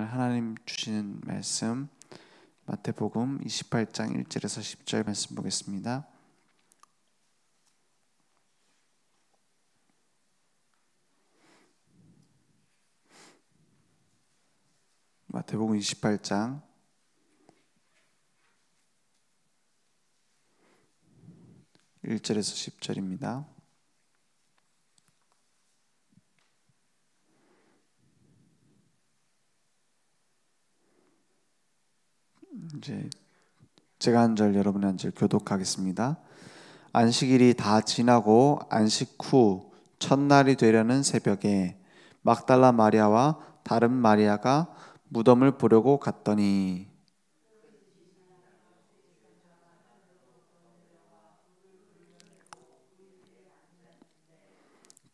오늘 하나님 주시는 말씀 마태복음 28장 1절에서 10절 말씀 보겠습니다. 마태복음 28장 1절에서 10절입니다. 이제 제가 한 절 여러분이 한 절 교독하겠습니다. 안식일이 다 지나고 안식 후 첫날이 되려는 새벽에 막달라 마리아와 다른 마리아가 무덤을 보려고 갔더니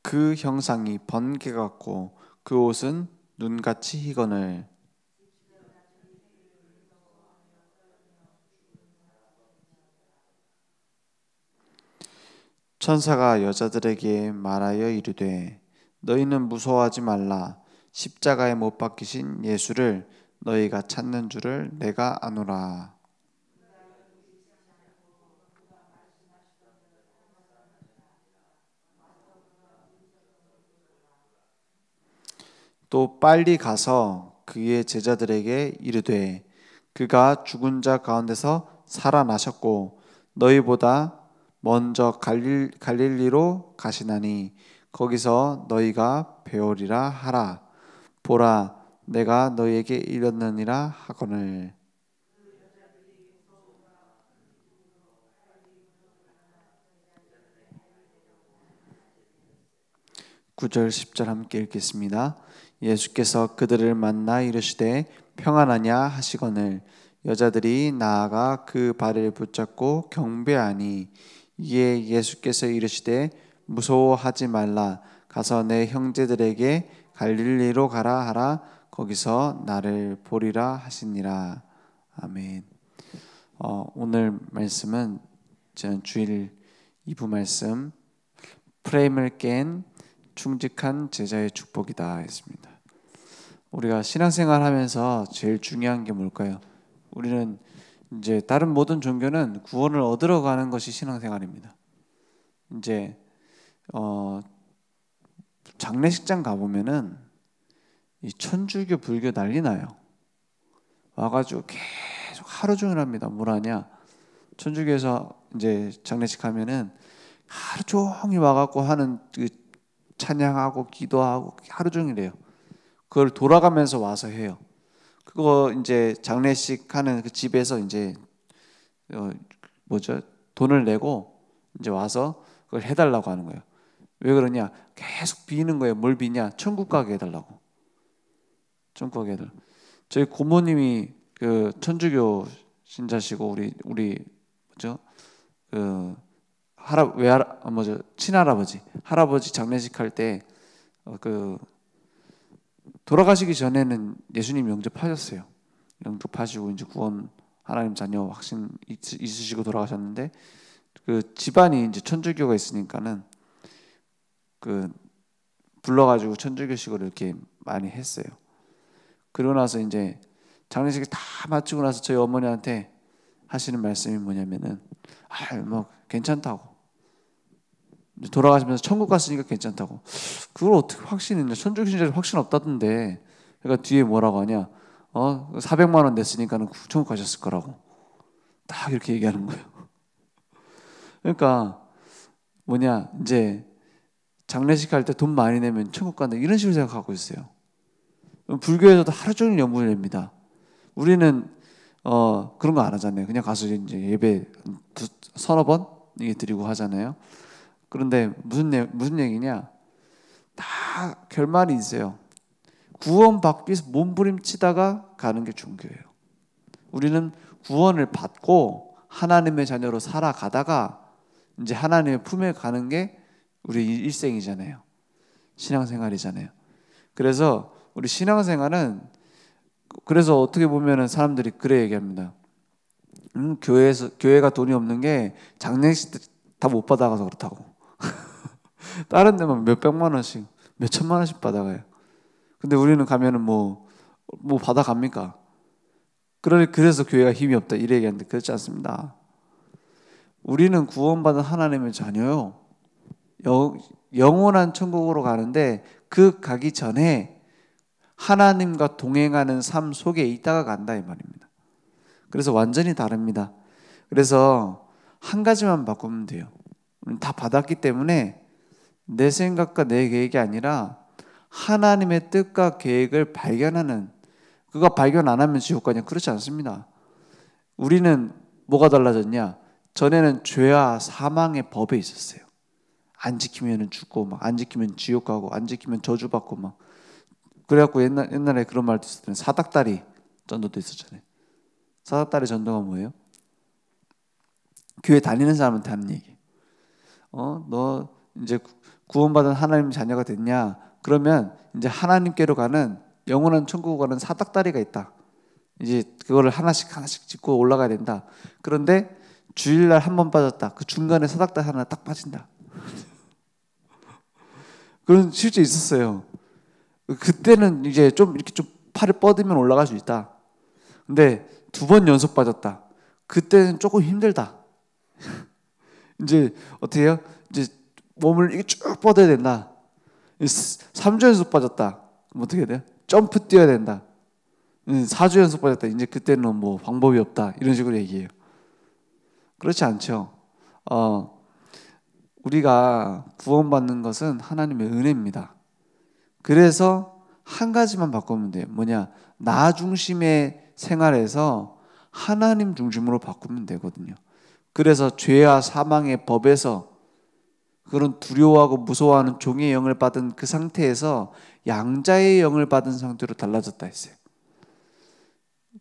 그 형상이 번개 같고 그 옷은 눈같이 희거늘 천사가 여자들에게 말하여 이르되 너희는 무서워하지 말라. 십자가에 못 박히신 예수를 너희가 찾는 줄을 내가 아노라. 또 빨리 가서 그의 제자들에게 이르되 그가 죽은 자 가운데서 살아나셨고 너희보다 먼저 갈릴리로 가시나니 거기서 너희가 배우리라 하라. 보라, 내가 너희에게 이르느니라 하거늘. 9절 10절 함께 읽겠습니다. 예수께서 그들을 만나 이르시되 평안하냐 하시거늘 여자들이 나아가 그 발을 붙잡고 경배하니 이에 예수께서 이르시되 무서워하지 말라. 가서 내 형제들에게 갈릴리로 가라 하라. 거기서 나를 보리라 하시니라. 아멘. 오늘 말씀은 저는 주일 2부 말씀 프레임을 깬 충직한 제자의 축복이다 했습니다. 우리가 신앙생활 하면서 제일 중요한 게 뭘까요? 우리는 이제 다른 모든 종교는 구원을 얻으러 가는 것이 신앙생활입니다. 이제 장례식장 가보면은 이 천주교 불교 난리 나요. 와가지고 계속 하루 종일 합니다. 뭘 하냐? 천주교에서 이제 장례식 하면은 하루 종일 와갖고 하는 그 찬양하고 기도하고 하루 종일 해요. 그걸 돌아가면서 와서 해요. 그거 이제 장례식 하는 그 집에서 이제 돈을 내고 이제 와서 그걸 해달라고 하는 거예요. 왜 그러냐? 계속 비는 거예요. 뭘 비냐? 천국 가게 해달라고. 천국 가게 해달라고. 저희 고모님이 그 천주교 신자시고 우리 친할아버지 할아버지 장례식 할 때 돌아가시기 전에는 예수님 영접하셨어요. 영접하시고 이제 구원 하나님 자녀 확신 있으시고 돌아가셨는데 그 집안이 이제 천주교가 있으니까는 그 불러가지고 천주교식으로 이렇게 많이 했어요. 그러고 나서 이제 장례식이 다 마치고 나서 저희 어머니한테 하시는 말씀이 뭐냐면은 뭐 괜찮다고. 돌아가시면서 천국 갔으니까 괜찮다고. 그걸 어떻게 확신했냐? 천주교 신자들 확신 없다던데. 그러니까 뒤에 뭐라고 하냐? 400만 원 냈으니까는 천국 가셨을 거라고. 딱 이렇게 얘기하는 거예요. 그러니까 뭐냐? 이제 장례식 할 때 돈 많이 내면 천국 간다 이런 식으로 생각하고 있어요. 불교에서도 하루 종일 연분을 냅니다. 우리는 그런 거 안 하잖아요. 그냥 가서 이제 예배 서너 번 이게 드리고 하잖아요. 그런데 무슨 얘기냐? 다 결말이 있어요. 구원받기 위해서 몸부림치다가 가는 게 종교예요. 우리는 구원을 받고 하나님의 자녀로 살아가다가 이제 하나님의 품에 가는 게 우리 일생이잖아요. 신앙생활이잖아요. 그래서 우리 신앙생활은 그래서 어떻게 보면은 사람들이 그래 얘기합니다. 교회가 돈이 없는 게 장례식 다 못 받아가서 그렇다고. 다른 데만 몇 백만 원씩, 몇 천만 원씩 받아가요. 근데 우리는 가면은 뭐 뭐 받아갑니까? 그래서 교회가 힘이 없다 이래 얘기하는데 그렇지 않습니다. 우리는 구원받은 하나님의 자녀요. 영원한 천국으로 가는데 그 가기 전에 하나님과 동행하는 삶 속에 있다가 간다 이 말입니다. 그래서 완전히 다릅니다. 그래서 한 가지만 바꾸면 돼요. 다 받았기 때문에 내 생각과 내 계획이 아니라 하나님의 뜻과 계획을 발견하는, 그거 발견 안 하면 지옥 가냐? 그렇지 않습니다. 우리는 뭐가 달라졌냐? 전에는 죄와 사망의 법에 있었어요. 안 지키면 죽고, 막 안 지키면 지옥 가고, 안 지키면 저주 받고, 막 그래갖고 옛날에 그런 말도 있었잖아요. 사닥다리 전도도 있었잖아요. 사닥다리 전도가 뭐예요? 교회 다니는 사람한테 하는 얘기. 너 이제 구원받은 하나님 자녀가 됐냐? 그러면 이제 하나님께로 가는 영원한 천국으로 가는 사닥다리가 있다. 이제 그거를 하나씩 짚고 올라가야 된다. 그런데 주일날 한 번 빠졌다. 그 중간에 사닥다리 하나 딱 빠진다. 그런 실제 있었어요. 그때는 이제 좀 이렇게 좀 팔을 뻗으면 올라갈 수 있다. 근데 2번 연속 빠졌다. 그때는 조금 힘들다. 이제 어떻게 해요? 이제 몸을 이렇게 쭉 뻗어야 된다. 3주 연속 빠졌다. 그럼 어떻게 돼요? 점프 뛰어야 된다. 4주 연속 빠졌다. 이제 그때는 뭐 방법이 없다. 이런 식으로 얘기해요. 그렇지 않죠. 우리가 구원받는 것은 하나님의 은혜입니다. 그래서 한 가지만 바꾸면 돼요. 뭐냐? 나 중심의 생활에서 하나님 중심으로 바꾸면 되거든요. 그래서 죄와 사망의 법에서 그런 두려워하고 무서워하는 종의 영을 받은 그 상태에서 양자의 영을 받은 상태로 달라졌다 했어요.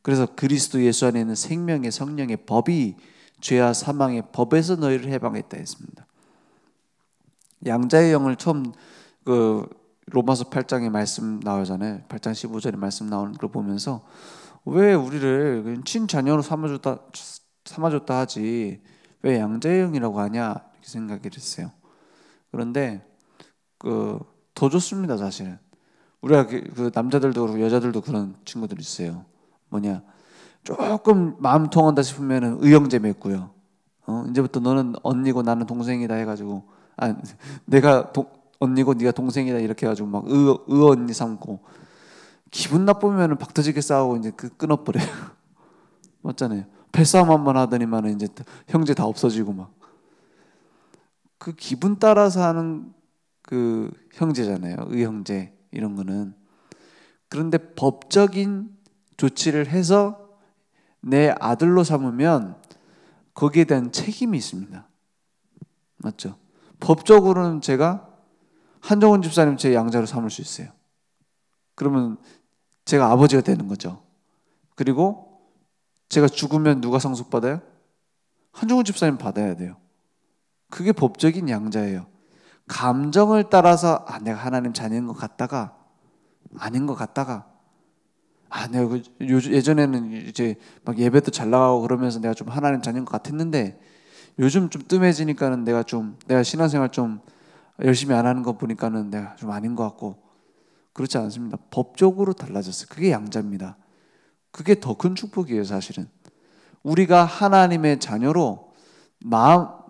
그래서 그리스도 예수 안에 있는 생명의 성령의 법이 죄와 사망의 법에서 너희를 해방했다 했습니다. 양자의 영을 처음 로마서 8장에 말씀 나오잖아요. 8장 15절에 말씀 나오는 걸 보면서 왜 우리를 친자녀로 삼아줬다 하지 왜 양자의 영이라고 하냐 이렇게 생각을 했어요. 그런데 더 좋습니다. 사실은 우리가 그 남자들도 그렇고 여자들도 그런 친구들이 있어요. 뭐냐, 조금 마음 통한다 싶으면은 의형제 맺고요. 이제부터 너는 언니고 나는 동생이다 해가지고 내가 언니고 네가 동생이다 이렇게 해가지고 막 언니 삼고 기분 나쁘면은 박터지게 싸우고 이제 끊어버려요. 맞잖아요. 패싸움 한번 하더니만은 이제 형제 다 없어지고 막 그 기분 따라서 하는 그 형제잖아요. 의형제 이런 거는. 그런데 법적인 조치를 해서 내 아들로 삼으면 거기에 대한 책임이 있습니다. 맞죠? 법적으로는 제가 한정훈 집사님 제 양자로 삼을 수 있어요. 그러면 제가 아버지가 되는 거죠. 그리고 제가 죽으면 누가 상속받아요? 한정훈 집사님 받아야 돼요. 그게 법적인 양자예요. 감정을 따라서 내가 하나님 자녀인 것 같다가 아닌 것 같다가 내가 예전에는 이제 막 예배도 잘 나가고 그러면서 내가 좀 하나님 자녀인 것 같았는데 요즘 좀 뜸해지니까는 내가 신앙생활 좀 열심히 안 하는 거 보니까는 내가 좀 아닌 것 같고 그렇지 않습니다. 법적으로 달라졌어요. 그게 양자입니다. 그게 더 큰 축복이에요. 사실은 우리가 하나님의 자녀로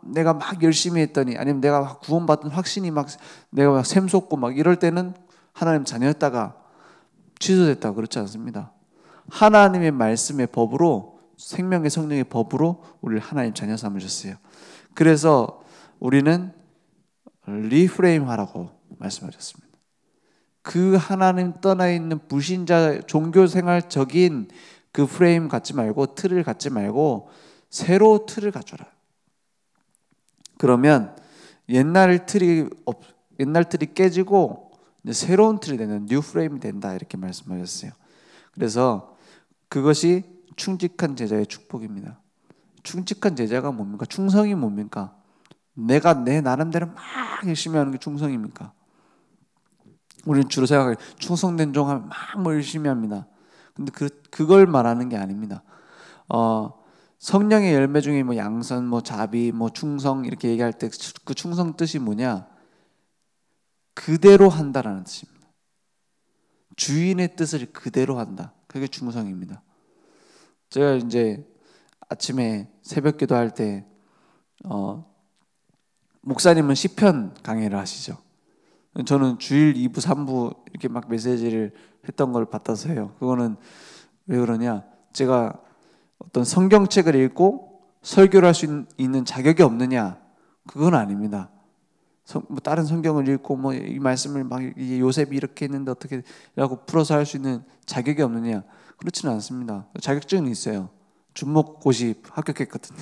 내가 막 열심히 했더니 아니면 내가 구원받은 확신이 막 내가 막 샘솟고 막 이럴 때는 하나님 자녀였다가 취소됐다 그렇지 않습니다. 하나님의 말씀의 법으로 생명의 성령의 법으로 우리를 하나님 자녀 삼으셨어요. 그래서 우리는 리프레임 하라고 말씀하셨습니다. 그 하나님 떠나 있는 불신자 종교생활적인 그 프레임 갖지 말고 틀을 갖지 말고 새로 틀을 갖춰라. 그러면 옛날 틀이 깨지고 이제 새로운 틀이 되는 뉴 프레임이 된다 이렇게 말씀하셨어요. 그래서 그것이 충직한 제자의 축복입니다. 충직한 제자가 뭡니까? 충성이 뭡니까? 내가 내 나름대로 막 열심히 하는 게 충성입니까? 우리는 주로 생각해 충성된 종 하면 막 열심히 합니다. 근데 그걸 말하는 게 아닙니다. 성령의 열매 중에 뭐 양선, 뭐 자비, 뭐 충성 이렇게 얘기할 때 그 충성 뜻이 뭐냐? 그대로 한다라는 뜻입니다. 주인의 뜻을 그대로 한다. 그게 충성입니다. 제가 이제 아침에 새벽 기도할 때 목사님은 시편 강해를 하시죠. 저는 주일 2부, 3부 이렇게 막 메시지를 했던 걸 받아서요. 그거는 왜 그러냐? 제가 어떤 성경책을 읽고 설교를 할 수 있는 자격이 없느냐? 그건 아닙니다. 뭐 다른 성경을 읽고 뭐 이 말씀을 막 요셉이 이렇게 했는데 어떻게 라고 풀어서 할 수 있는 자격이 없느냐? 그렇지는 않습니다. 자격증은 있어요. 준목고시 합격했거든요.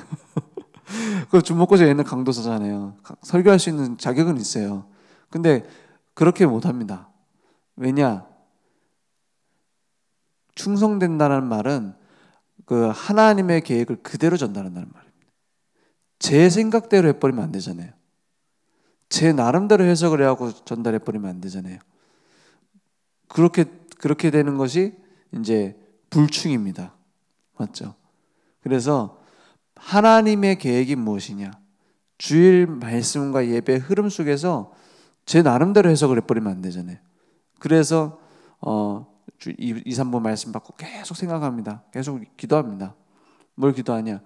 그 준목고시에 있는 강도서잖아요. 설교할 수 있는 자격은 있어요. 근데 그렇게 못합니다. 왜냐? 충성된다는 말은 그 하나님의 계획을 그대로 전달한다는 말입니다. 제 생각대로 해버리면 안 되잖아요. 제 나름대로 해석을 해하고 전달해버리면 안 되잖아요. 그렇게 되는 것이 이제 불충입니다. 맞죠? 그래서 하나님의 계획이 무엇이냐? 주일 말씀과 예배의 흐름 속에서 제 나름대로 해석을 해버리면 안 되잖아요. 그래서 2, 3부 말씀 받고 계속 생각합니다. 계속 기도합니다. 뭘 기도하냐?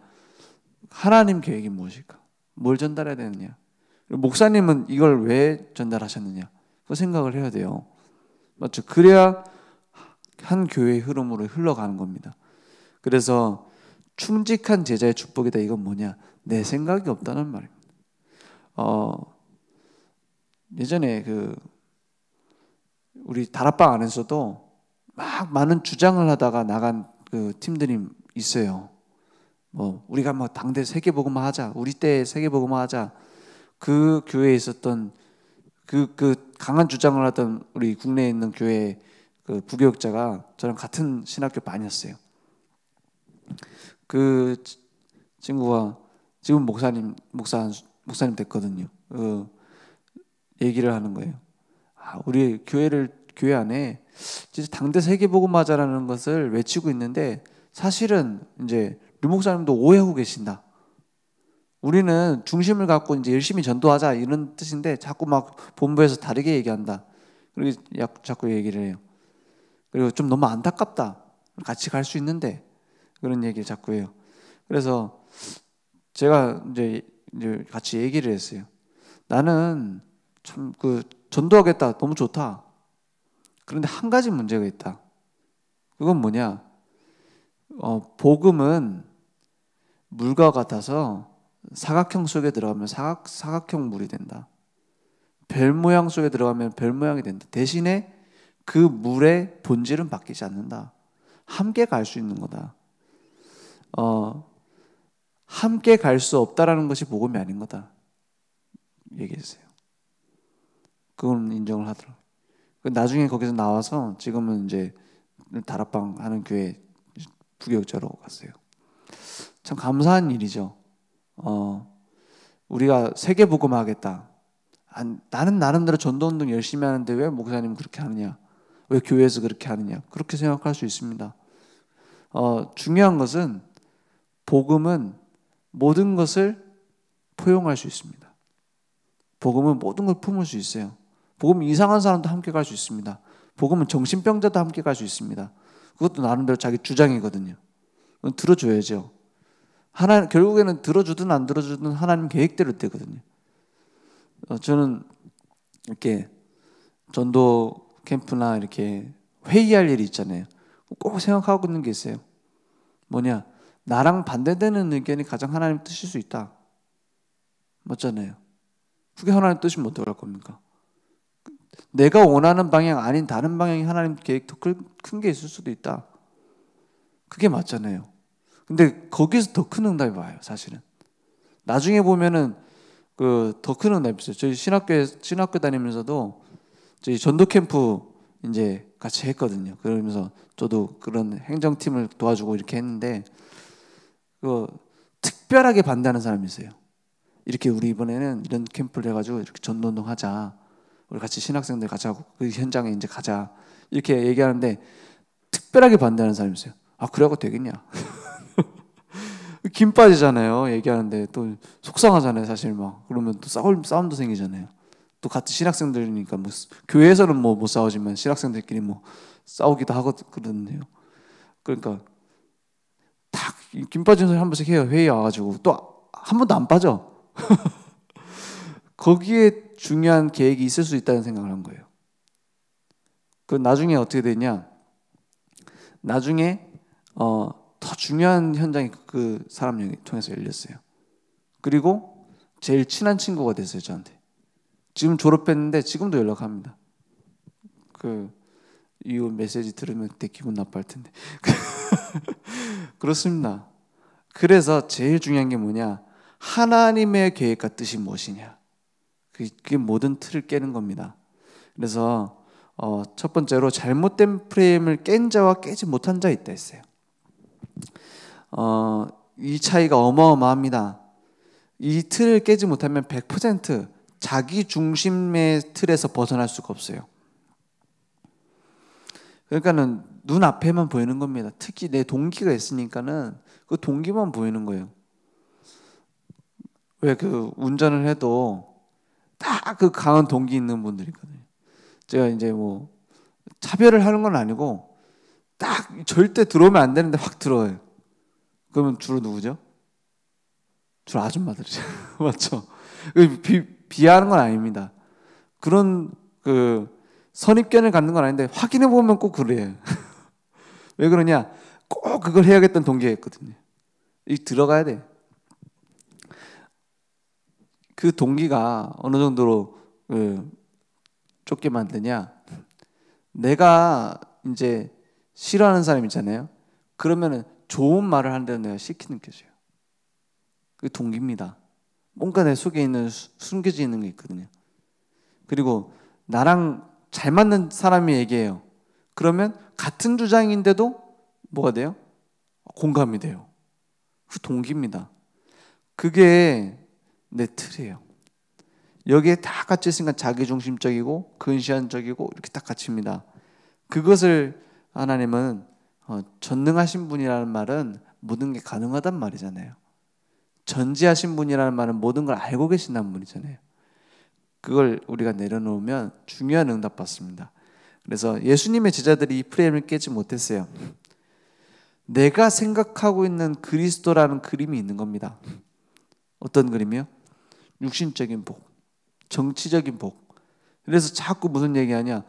하나님 계획이 무엇일까? 뭘 전달해야 되느냐? 목사님은 이걸 왜 전달하셨느냐? 그 생각을 해야 돼요. 맞죠? 그래야 한 교회의 흐름으로 흘러가는 겁니다. 그래서 충직한 제자의 축복이다. 이건 뭐냐? 내 생각이 없다는 말입니다. 예전에 우리 다락방 안에서도 막 많은 주장을 하다가 나간 그 팀들이 있어요. 뭐 우리가 뭐 당대 세계복음화 하자, 우리 때 세계복음화 하자. 그 교회에 있었던 그 강한 주장을 하던 우리 국내에 있는 교회 그 부교육자가 저랑 같은 신학교 반이었어요. 그 친구가 지금 목사님 됐거든요. 얘기를 하는 거예요. 우리 교회 안에 진짜 당대 세계복음화자라는 것을 외치고 있는데 사실은 이제 류 목사님도 오해하고 계신다. 우리는 중심을 갖고 이제 열심히 전도하자 이런 뜻인데 자꾸 막 본부에서 다르게 얘기한다. 그리고 자꾸 얘기를 해요. 그리고 좀 너무 안타깝다. 같이 갈 수 있는데 그런 얘기를 자꾸 해요. 그래서 제가 이제 같이 얘기를 했어요. 나는 참 전도하겠다. 너무 좋다. 그런데 한 가지 문제가 있다. 그건 뭐냐? 복음은 물과 같아서 사각형 속에 들어가면 사각형 물이 된다. 별 모양 속에 들어가면 별 모양이 된다. 대신에 그 물의 본질은 바뀌지 않는다. 함께 갈 수 있는 거다. 함께 갈 수 없다라는 것이 복음이 아닌 거다. 얘기했어요. 그건 인정을 하더라고요. 나중에 거기서 나와서 지금은 이제 다락방 하는 교회 부교육자로 갔어요. 참 감사한 일이죠. 우리가 세계복음 하겠다. 나는 나름대로 전도운동 열심히 하는데 왜 목사님 그렇게 하느냐? 왜 교회에서 그렇게 하느냐? 그렇게 생각할 수 있습니다. 중요한 것은 복음은 모든 것을 포용할 수 있습니다. 복음은 모든 걸 품을 수 있어요. 복음은 이상한 사람도 함께 갈 수 있습니다. 복음은 정신병자도 함께 갈 수 있습니다. 그것도 나름대로 자기 주장이거든요. 들어줘야죠. 결국에는 들어주든 안 들어주든 하나님 계획대로 되거든요. 저는 이렇게 전도 캠프나 이렇게 회의할 일이 있잖아요. 꼭 생각하고 있는 게 있어요. 뭐냐? 나랑 반대되는 의견이 가장 하나님 뜻일 수 있다. 맞잖아요. 그게 하나님 뜻이면 어떡할 겁니까? 내가 원하는 방향 아닌 다른 방향이 하나님 계획 더 큰 게 있을 수도 있다. 그게 맞잖아요. 근데 거기서 더 큰 응답이 와요, 사실은. 나중에 보면은 더 큰 응답이 있어요. 저희 신학교 다니면서도 저희 전도 캠프 이제 같이 했거든요. 그러면서 저도 그런 행정팀을 도와주고 이렇게 했는데 특별하게 반대하는 사람이 있어요. 이렇게 우리 이번에는 이런 캠프를 해가지고 이렇게 전도운동 하자. 우리 같이 신학생들 같이 하고 그 현장에 이제 가자. 이렇게 얘기하는데 특별하게 반대하는 사람이 있어요. 그래갖고 되겠냐? 김 빠지잖아요. 얘기하는데 또 속상하잖아요. 사실 막 그러면 또 싸움도 생기잖아요. 또 같은 신학생들이니까 뭐 교회에서는 뭐 못 싸우지만 신학생들끼리 뭐 싸우기도 하거든요. 그러니까 딱 김 빠진 소리 한 번씩 해요. 회의 와가지고 또 한 번도 안 빠져. 거기에 중요한 계획이 있을 수 있다는 생각을 한 거예요. 그 나중에 어떻게 되냐? 나중에 더 중요한 현장이 그 사람 통해서 열렸어요. 그리고 제일 친한 친구가 됐어요, 저한테. 지금 졸업했는데 지금도 연락합니다. 이 메시지 들으면 되게 기분 나빠할 텐데. 그렇습니다. 그래서 제일 중요한 게 뭐냐? 하나님의 계획과 뜻이 무엇이냐? 그게 모든 틀을 깨는 겁니다. 그래서 첫 번째로 잘못된 프레임을 깬 자와 깨지 못한 자 있다 했어요. 이 차이가 어마어마합니다. 이 틀을 깨지 못하면 100% 자기 중심의 틀에서 벗어날 수가 없어요. 그러니까는 눈 앞에만 보이는 겁니다. 특히 내 동기가 있으니까는 그 동기만 보이는 거예요. 왜 그 운전을 해도 딱 그 강한 동기 있는 분들이 있거든요. 제가 이제 뭐 차별을 하는 건 아니고 딱 절대 들어오면 안 되는데 확 들어와요. 그러면 주로 누구죠? 주로 아줌마들이죠. 맞죠? 비하하는 건 아닙니다. 그런 선입견을 갖는 건 아닌데 확인해 보면 꼭 그래요. 왜 그러냐? 꼭 그걸 해야겠다는 동기가 있거든요. 들어가야 돼. 그 동기가 어느 정도로 좁게 만드냐? 내가 이제 싫어하는 사람 있잖아요. 그러면은 좋은 말을 하는데 내가 싫게 느껴져요. 그게 동기입니다. 뭔가 내 속에 있는 숨겨져 있는 게 있거든요. 그리고 나랑 잘 맞는 사람이 얘기해요. 그러면 같은 주장인데도 뭐가 돼요? 공감이 돼요. 그 동기입니다. 그게 내 틀이에요. 여기에 다 갇혀 있으니까 자기중심적이고 근시안적이고 이렇게 딱 갇힙니다. 그것을 하나님은 전능하신 분이라는 말은 모든 게 가능하단 말이잖아요. 전지하신 분이라는 말은 모든 걸 알고 계신다는 분이잖아요. 그걸 우리가 내려놓으면 중요한 응답 받습니다. 그래서 예수님의 제자들이 이 프레임을 깨지 못했어요. 내가 생각하고 있는 그리스도라는 그림이 있는 겁니다. 어떤 그림이요? 육신적인 복, 정치적인 복. 그래서 자꾸 무슨 얘기하냐?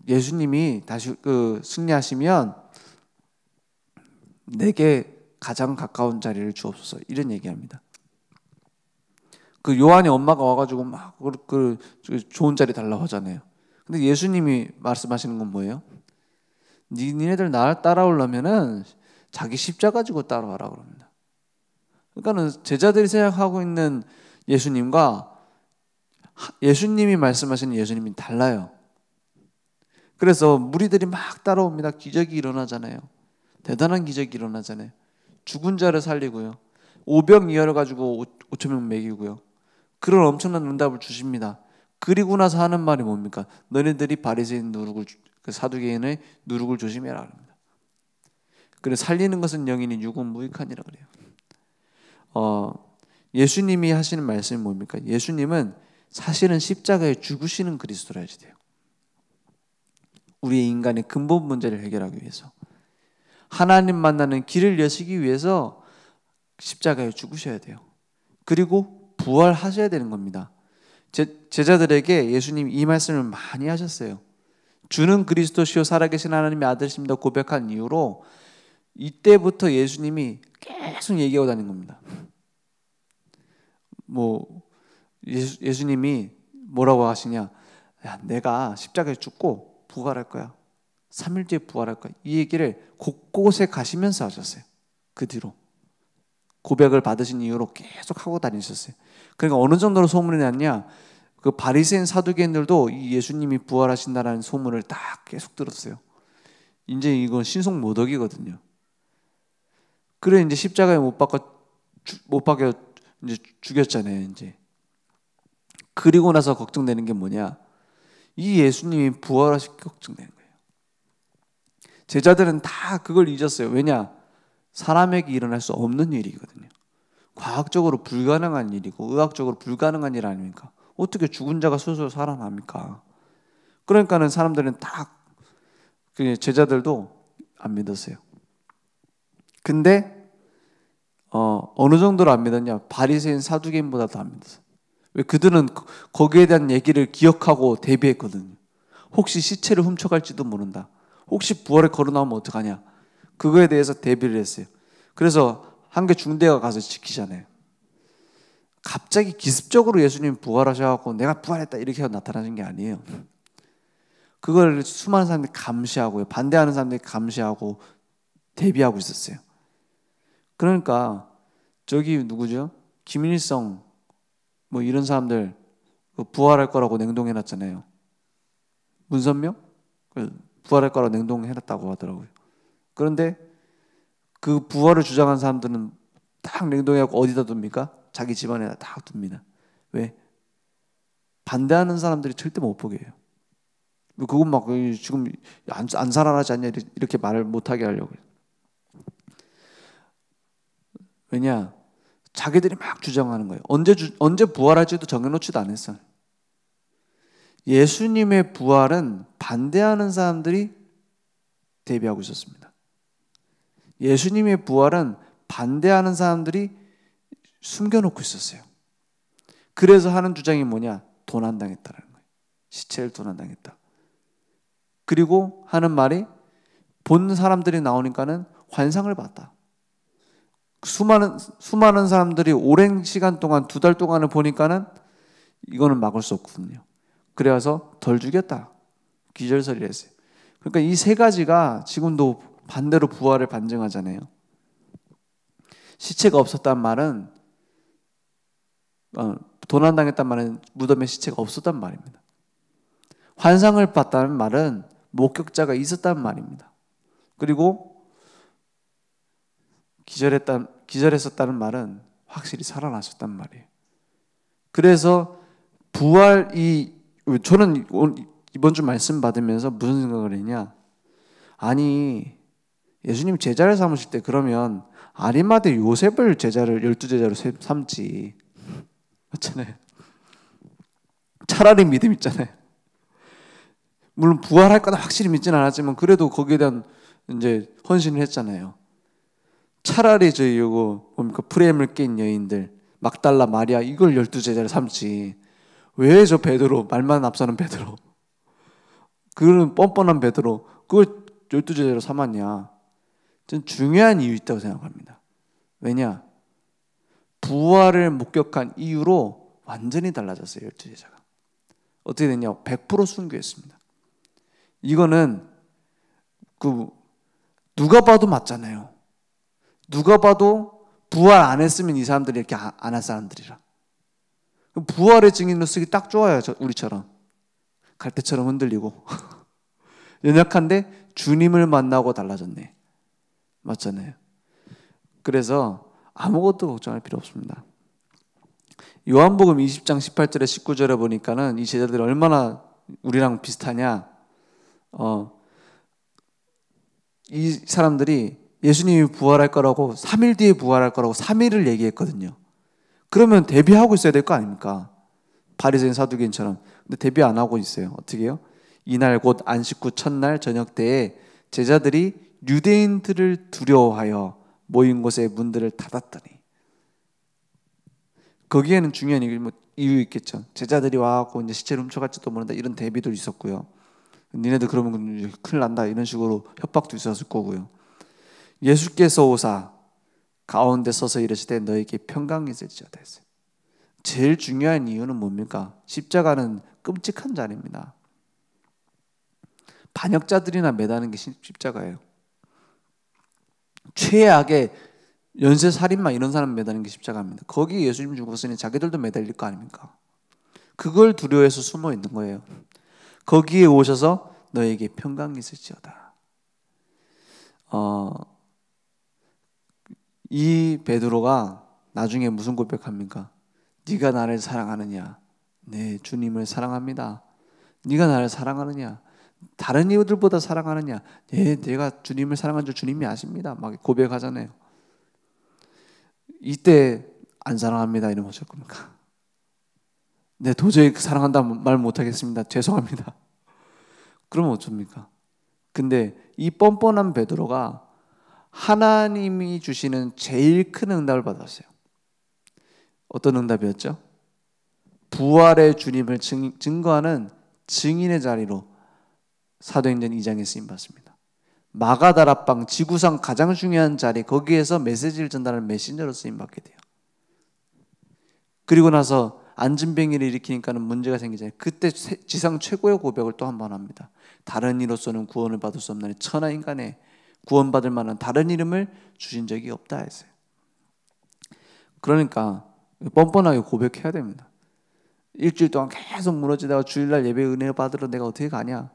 예수님이 다시 승리하시면 내게 가장 가까운 자리를 주옵소서 이런 얘기합니다. 그 요한의 엄마가 와가지고 막 좋은 자리 달라고 하잖아요. 근데 예수님이 말씀하시는 건 뭐예요? 니네들 나를 따라오려면은 자기 십자가 지고 따라와라 그럽니다. 그러니까는 제자들이 생각하고 있는 예수님과 예수님이 말씀하시는 예수님이 달라요. 그래서 무리들이 막 따라옵니다. 기적이 일어나잖아요. 대단한 기적이 일어나잖아요. 죽은 자를 살리고요. 오병 이어를 가지고 5천 명 먹이고요. 그런 엄청난 응답을 주십니다. 그리고 나서 하는 말이 뭡니까? 너네들이 바리새인 누룩을 사두개인의 누룩을 조심해라 합니다. 그래 살리는 것은 영이니 육은 무익하니라 그래요. 예수님이 하시는 말씀이 뭡니까? 예수님은 사실은 십자가에 죽으시는 그리스도라야지 돼요. 우리의 인간의 근본 문제를 해결하기 위해서 하나님 만나는 길을 여시기 위해서 십자가에 죽으셔야 돼요. 그리고 부활하셔야 되는 겁니다. 제자들에게 예수님이 이 말씀을 많이 하셨어요. 주는 그리스도시요 살아계신 하나님의 아들이십니다 고백한 이후로 이때부터 예수님이 계속 얘기하고 다닌 겁니다. 예수님이 뭐라고 하시냐? 야, 내가 십자가에 죽고 부활할 거야. 3일 뒤에 부활할 거야. 이 얘기를 곳곳에 가시면서 하셨어요. 그 뒤로 고백을 받으신 이후로 계속 하고 다니셨어요. 그러니까 어느 정도로 소문이 났냐? 그 바리새인 사두개인들도 이 예수님이 부활하신다라는 소문을 딱 계속 들었어요. 이제 이건 신송모독이거든요. 그래 이제 십자가에 못 박혀 이제 죽였잖아요. 이제 그리고 나서 걱정되는 게 뭐냐? 이 예수님이 부활하실 게 걱정되는 거예요. 제자들은 다 그걸 잊었어요. 왜냐? 사람에게 일어날 수 없는 일이거든요. 과학적으로 불가능한 일이고 의학적으로 불가능한 일 아닙니까? 어떻게 죽은 자가 스스로 살아납니까? 그러니까는 사람들은 다 그 제자들도 안 믿었어요. 근데 어느 정도로 안 믿었냐? 바리새인 사두개인보다 더 안 믿었어요. 왜? 그들은 거기에 대한 얘기를 기억하고 대비했거든요. 혹시 시체를 훔쳐갈지도 모른다. 혹시 부활에 걸어나오면 어떡하냐. 그거에 대해서 대비를 했어요. 그래서 한개 중대가 가서 지키잖아요. 갑자기 기습적으로 예수님 부활하셔서 내가 부활했다 이렇게 나타나는 게 아니에요. 그걸 수많은 사람들이 감시하고요. 반대하는 사람들이 감시하고 대비하고 있었어요. 그러니까 저기 누구죠? 김일성 뭐 이런 사람들 부활할 거라고 냉동해놨잖아요. 문선명? 부활할 거라고 냉동해놨다고 하더라고요. 그런데 그 부활을 주장한 사람들은 딱 냉동해갖고 어디다 둡니까? 자기 집안에다 딱 둡니다. 왜? 반대하는 사람들이 절대 못 보게 해요. 그건 막 지금 안 살아나지 않냐 이렇게 말을 못하게 하려고요. 왜냐? 자기들이 막 주장하는 거예요. 언제 부활할지도 정해놓지도 않았어요. 예수님의 부활은 반대하는 사람들이 대비하고 있었습니다. 예수님의 부활은 반대하는 사람들이 숨겨놓고 있었어요. 그래서 하는 주장이 뭐냐? 도난당했다는 거예요. 시체를 도난당했다. 그리고 하는 말이 본 사람들이 나오니까는 환상을 봤다. 수많은 사람들이 오랜 시간 동안 2달 동안을 보니까는 이거는 막을 수 없거든요. 그래서 덜 죽였다. 기절설이를 했어요. 그러니까 이 세 가지가 지금도 반대로 부활을 반증하잖아요. 시체가 없었단 말은 도난당했단 말은 무덤에 시체가 없었단 말입니다. 환상을 봤다는 말은 목격자가 있었단 말입니다. 그리고 기절했었다는 말은 확실히 살아나셨단 말이에요. 그래서 저는 이번 주 말씀 받으면서 무슨 생각을 했냐? 아니 예수님 제자를 삼으실 때 그러면 아리마대 요셉을 12제자로 삼지. 맞잖아요. 차라리 믿음 있잖아요. 물론 부활할 거다 확실히 믿지는 않았지만 그래도 거기에 대한 이제 헌신을 했잖아요. 차라리 이거 뭡니까? 프레임을 깬 여인들 막달라 마리아 이걸 12제자를 삼지. 왜 저 베드로 말만 앞서는 베드로 그런 뻔뻔한 베드로 그걸 12제자로 삼았냐? 전 중요한 이유 있다고 생각합니다. 왜냐? 부활을 목격한 이유로 완전히 달라졌어요. 12제자가. 어떻게 됐냐? 100% 순교했습니다. 이거는 누가 봐도 맞잖아요. 누가 봐도 부활 안 했으면 이 사람들이 이렇게 안 할 사람들이라. 부활의 증인으로 쓰기 딱 좋아요. 우리처럼. 갈대처럼 흔들리고. 연약한데 주님을 만나고 달라졌네. 맞잖아요. 그래서 아무것도 걱정할 필요 없습니다. 요한복음 20장 18절에 19절에 보니까는 이 제자들이 얼마나 우리랑 비슷하냐. 이 사람들이 예수님이 부활할 거라고 3일 뒤에 부활할 거라고 3일을 얘기했거든요. 그러면 대비하고 있어야 될 거 아닙니까? 바리새인 사두개인처럼. 근데 대비 안 하고 있어요. 어떻게 해요? 이날 곧 안식 후 첫날 저녁 때에 제자들이 유대인들을 두려워하여 모인 곳에 문들을 닫았더니 거기에는 중요한 이유 있겠죠. 제자들이 와갖고 이제 시체를 훔쳐갈지도 모른다 이런 대비도 있었고요. 니네들 그러면 큰일 난다 이런 식으로 협박도 있었을 거고요. 예수께서 오사 가운데 서서 이르시되 너에게 평강이 있을지어다 했어요. 제일 중요한 이유는 뭡니까? 십자가는 끔찍한 자리입니다. 반역자들이나 매다는 게 십자가예요. 최악의 연쇄살인마 이런 사람 매다는 게 십자가입니다. 거기 예수님 죽었으니 자기들도 매달릴 거 아닙니까? 그걸 두려워해서 숨어 있는 거예요. 거기에 오셔서 너에게 평강이 있을지어다. 이 베드로가 나중에 무슨 고백합니까? 네가 나를 사랑하느냐? 네, 주님을 사랑합니다. 네가 나를 사랑하느냐? 다른 이유들보다 사랑하느냐? 네, 내가 주님을 사랑한 줄 주님이 아십니다. 막 고백하잖아요. 이때 안 사랑합니다 이러면 어쩔 겁니까? 네, 도저히 사랑한다 말 못하겠습니다. 죄송합니다. 그러면 어쩝니까? 근데 이 뻔뻔한 베드로가 하나님이 주시는 제일 큰 응답을 받았어요. 어떤 응답이었죠? 부활의 주님을 증거하는 증인의 자리로 사도행전 2장에 쓰임받습니다. 마가다라방 지구상 가장 중요한 자리, 거기에서 메시지를 전달하는 메신저로 쓰임받게 돼요. 그리고 나서 안진뱅이를 일으키니까는 문제가 생기잖아요. 그때 지상 최고의 고백을 또 한 번 합니다. 다른 이로서는 구원을 받을 수 없나니 천하 인간의 구원받을 만한 다른 이름을 주신 적이 없다 했어요. 그러니까 뻔뻔하게 고백해야 됩니다. 일주일 동안 계속 무너지다가 주일날 예배 은혜 받으러 내가 어떻게 가냐?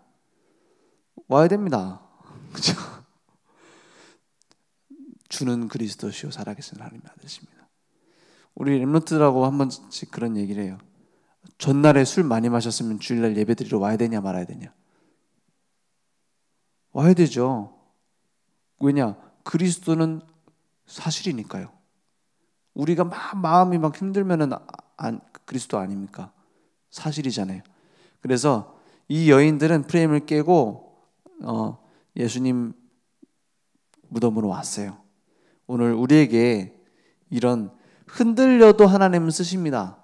와야 됩니다. 그렇죠? 주는 그리스도시요 살아계신 하나님의 아들이십니다. 우리 렘넌트들하고 한 번씩 그런 얘기를 해요. 전날에 술 많이 마셨으면 주일날 예배 드리러 와야 되냐 말아야 되냐? 와야 되죠. 왜냐? 그리스도는 사실이니까요. 우리가 마음이 막 힘들면은 그리스도 아닙니까? 사실이잖아요. 그래서 이 여인들은 프레임을 깨고 예수님 무덤으로 왔어요. 오늘 우리에게 이런 흔들려도 하나님은 쓰십니다.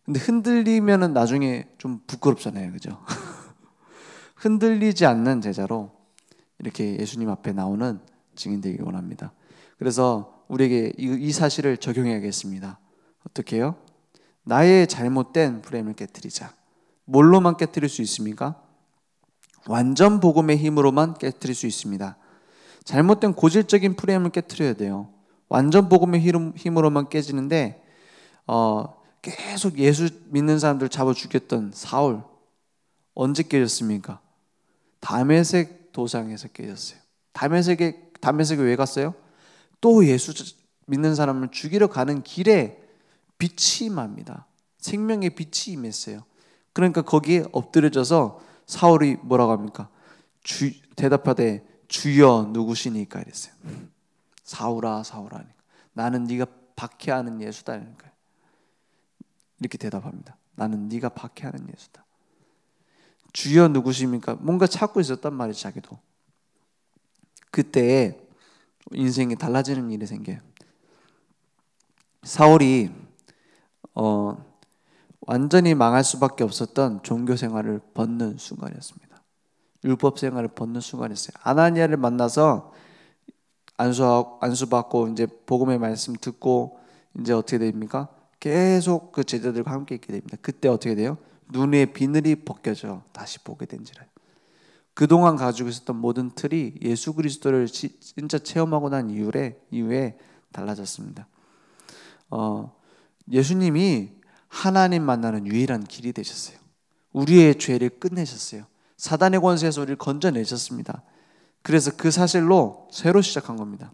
근데 흔들리면은 나중에 좀 부끄럽잖아요. 그죠? 흔들리지 않는 제자로 이렇게 예수님 앞에 나오는 증인되기 원합니다. 그래서 우리에게 이 사실을 적용해야겠습니다. 어떻게 해요? 나의 잘못된 프레임을 깨트리자. 뭘로만 깨트릴 수 있습니까? 완전 복음의 힘으로만 깨트릴 수 있습니다. 잘못된 고질적인 프레임을 깨트려야 돼요. 완전 복음의 힘으로만 깨지는데 계속 예수 믿는 사람들 잡아 죽였던 사울 언제 깨졌습니까? 다메섹 도상에서 깨졌어요. 다메섹에 왜 갔어요? 또 예수 믿는 사람을 죽이러 가는 길에 빛이 임합니다. 생명의 빛이 임했어요. 그러니까 거기에 엎드려져서 사울이 뭐라고 합니까? 대답하되 주여 누구시니까 이랬어요. 사울아 사울아 나는 네가 박해하는 예수다. 이렇게 대답합니다. 나는 네가 박해하는 예수다. 주여 누구십니까? 뭔가 찾고 있었단 말이죠. 자기도. 그때 인생이 달라지는 일이 생겨요. 사울이 완전히 망할 수밖에 없었던 종교 생활을 벗는 순간이었습니다. 율법 생활을 벗는 순간이었어요. 아나니아를 만나서 안수받고 이제 복음의 말씀 듣고 이제 어떻게 됩니까? 계속 그 제자들과 함께 있게 됩니다. 그때 어떻게 돼요? 눈의 비늘이 벗겨져 다시 보게 된지라. 그동안 가지고 있었던 모든 틀이 예수 그리스도를 진짜 체험하고 난 이후에 달라졌습니다. 예수님이 하나님 만나는 유일한 길이 되셨어요. 우리의 죄를 끝내셨어요. 사단의 권세에서 우리를 건져내셨습니다. 그래서 그 사실로 새로 시작한 겁니다.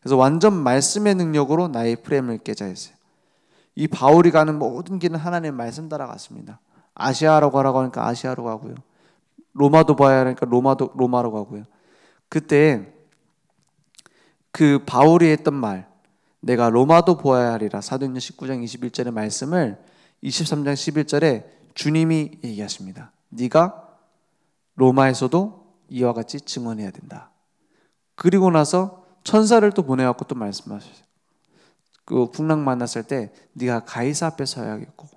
그래서 완전 말씀의 능력으로 나의 프레임을 깨자 했어요. 이 바울이 가는 모든 길은 하나님의 말씀 따라갔습니다. 아시아로 가라고 하니까 아시아로 가고요. 로마도 봐야 하니까 로마로 가고요. 그때 그 바울이 했던 말, 내가 로마도 보아야 하리라, 사도행전 19장 21절의 말씀을 23장 11절에 주님이 얘기하십니다. 네가 로마에서도 이와 같이 증언해야 된다. 그리고 나서 천사를 또 보내갖고 또 말씀하셨어요. 그 풍랑 만났을 때 네가 가이사 앞에 서야겠고,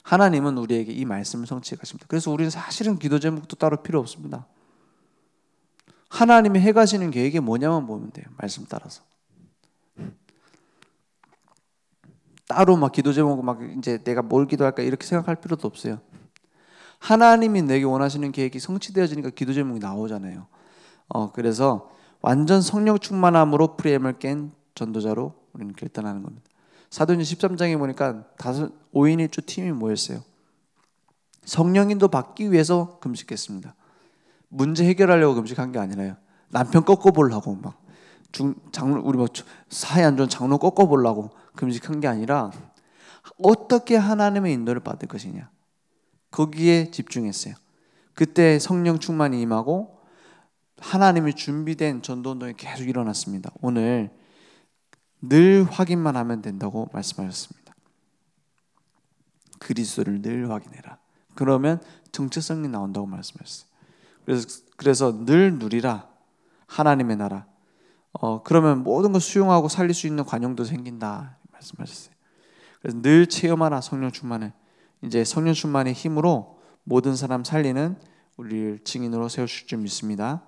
하나님은 우리에게 이 말씀을 성취해 가십니다. 그래서 우리는 사실은 기도 제목도 따로 필요 없습니다. 하나님이 해가시는 계획이 뭐냐만 보면 돼요. 말씀 따라서. 따로 막 기도 제목 막 이제 내가 뭘 기도할까 이렇게 생각할 필요도 없어요. 하나님이 내게 원하시는 계획이 성취되어지니까 기도 제목이 나오잖아요. 그래서 완전 성령 충만함으로 프레임을 깬 전도자로 우리는 결단하는 겁니다. 사도행전 13장에 보니까 5인 1조 팀이 모였어요. 성령인도 받기 위해서 금식했습니다. 문제 해결하려고 금식한 게 아니라요. 남편 꺾어보려고 막 우리 막 사회 안 좋은 장로 꺾어보려고 금식한 게 아니라 어떻게 하나님의 인도를 받을 것이냐, 거기에 집중했어요. 그때 성령 충만이 임하고 하나님이 준비된 전도운동이 계속 일어났습니다. 오늘 늘 확인만 하면 된다고 말씀하셨습니다. 그리스도를 늘 확인해라. 그러면 정체성이 나온다고 말씀하셨어요. 그래서 늘 누리라 하나님의 나라. 그러면 모든 걸 수용하고 살릴 수 있는 관용도 생긴다 말씀하셨어요. 그래서 늘 체험하라 성령 충만을. 이제 성령 충만의 힘으로 모든 사람 살리는 우리를 증인으로 세우실 줄 믿습니다.